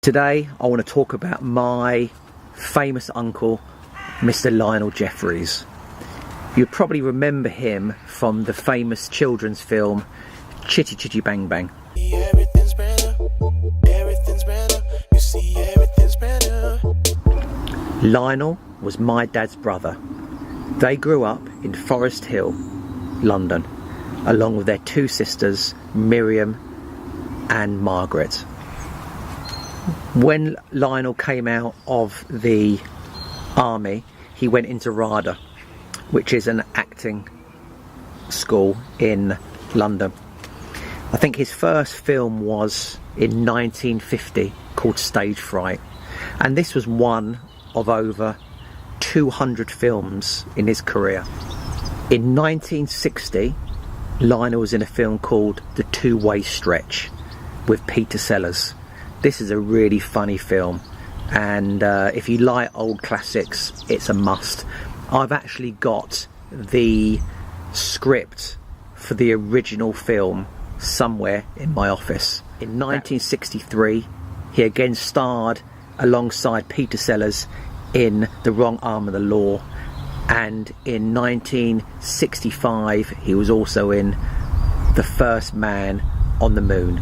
Today I want to talk about my famous uncle, Mr. Lionel Jeffries. You'd probably remember him from the famous children's film Chitty-Chitty-Bang-Bang. Everything's brand new. Everything's brand new. You see, everything's brand new. Lionel was my dad's brother. They grew up in Forest Hill, London, along with their two sisters, Miriam and Margaret. When Lionel came out of the army, he went into RADA, which is an acting school in London. I think his first film was in 1950 called Stage Fright, and this was one of over 200 films in his career. In 1960, Lionel was in a film called The Two-Way Stretch with Peter Sellers. This is a really funny film, and if you like old classics, it's a must. I've actually got the script for the original film somewhere in my office. In 1963, he again starred alongside Peter Sellers in The Wrong Arm of the Law, and in 1965 he was also in The First Man on the Moon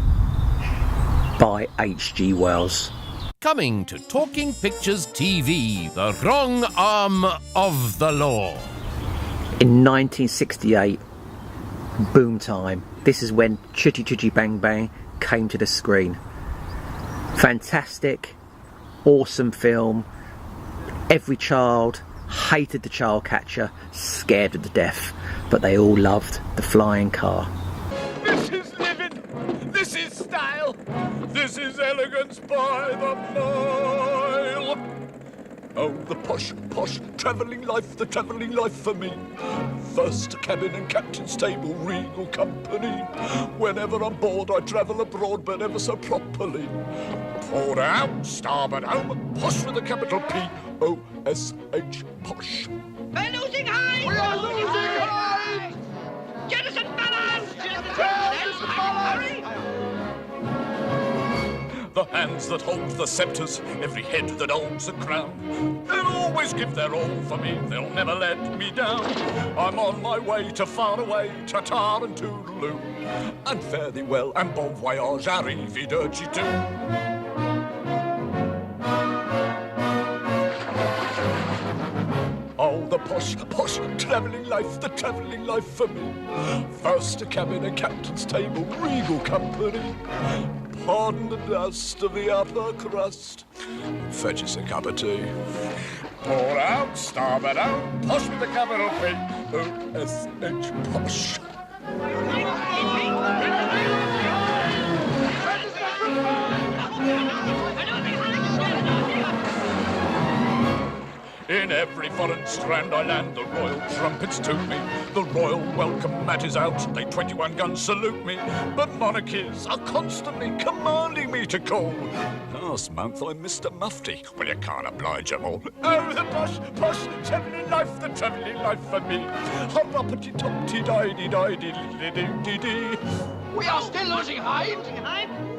by H.G. Wells. Coming to Talking Pictures TV, The Wrong Arm of the Law. In 1968, boom time. This is when Chitty-Chitty-Bang-Bang came to the screen. Fantastic, awesome film. Every child hated the child catcher, scared to death, but they all loved the flying car. This is living, this is style, this is elegance by the mile. Oh, the posh, travelling life, the travelling life for me. First cabin and captain's table, regal company. Whenever I'm bored, I travel abroad, but ever so properly. Port out, starboard home, posh with a capital P-O-S-H, posh. We're losing height! We are losing height! Jettison ballast! Hurry! The hands that hold the sceptres, every head that owns a crown, they'll always give their all for me, they'll never let me down. I'm on my way to far away, ta-ta and toodaloo, and fare thee well, and bon voyage, arrivederci too. Oh, the posh, travelling life, the travelling life for me. First a cabin, a captain's table, regal company. Pardon the dust of the upper crust. Fetch us a cup of tea. Pour out, starboard out, posh with a capital P-O-S-H, posh. In every foreign strand I land, the royal trumpets toot me. The royal welcome mat is out, they 21 guns salute me. But monarchies are constantly commanding me to call. Last month I'm Mr. Mufti, well you can't oblige 'em all. Oh, the posh, travelling life, the travelling life for me. Hop-uppity-topty-di-di-di-di-di-di-di. We are still losing height.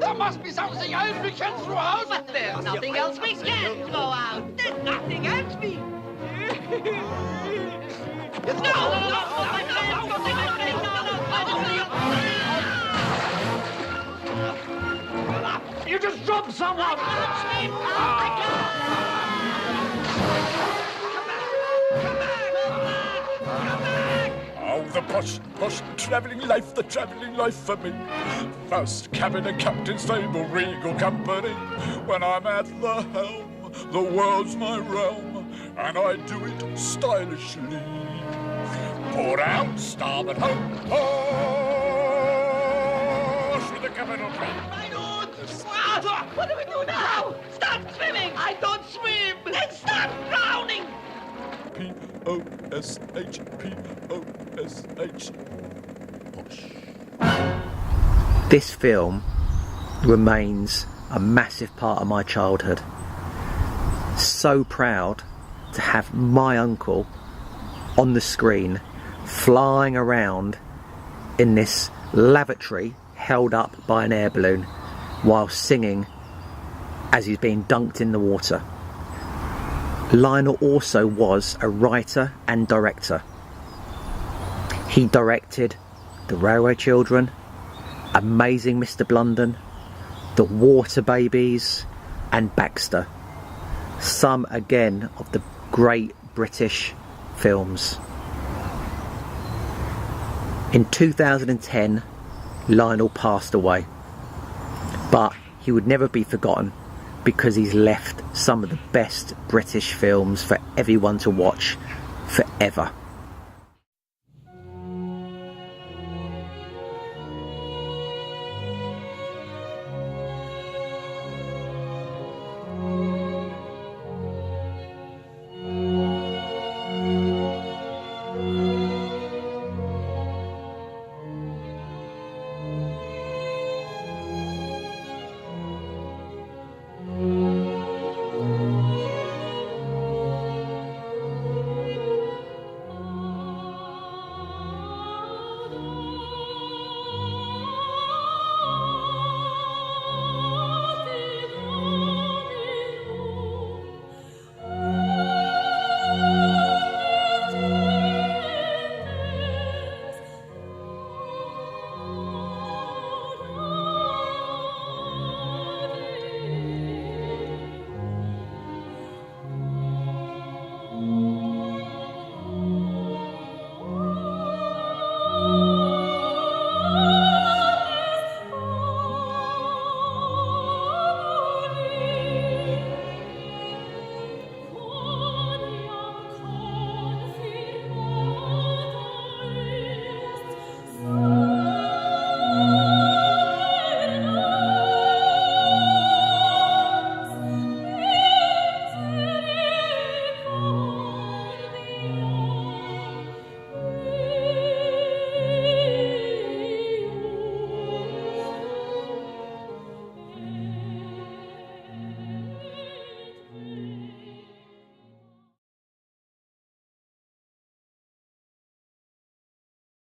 There must be something else we can throw out. But there's nothing else we can throw out. There's nothing else we... You just dropped someone. Oh, the posh, travelling life, the travelling life for me. First cabin, a captain's table, regal company. When I'm at the helm, the world's my realm, and I do it stylishly. Pour out, starboard home, posh with a capital P. My God! What do we do now? Start swimming! I don't swim! Then start drowning! P-O-S-H, P-O-S-H, posh. This film remains a massive part of my childhood. So proud to have my uncle on the screen flying around in this lavatory held up by an air balloon while singing as he's being dunked in the water. Lionel also was a writer and director. He directed The Railway Children, Amazing Mr. Blunden, The Water Babies and Baxter. Some again of the great British films. In 2010, Lionel passed away, but he would never be forgotten because he's left some of the best British films for everyone to watch forever.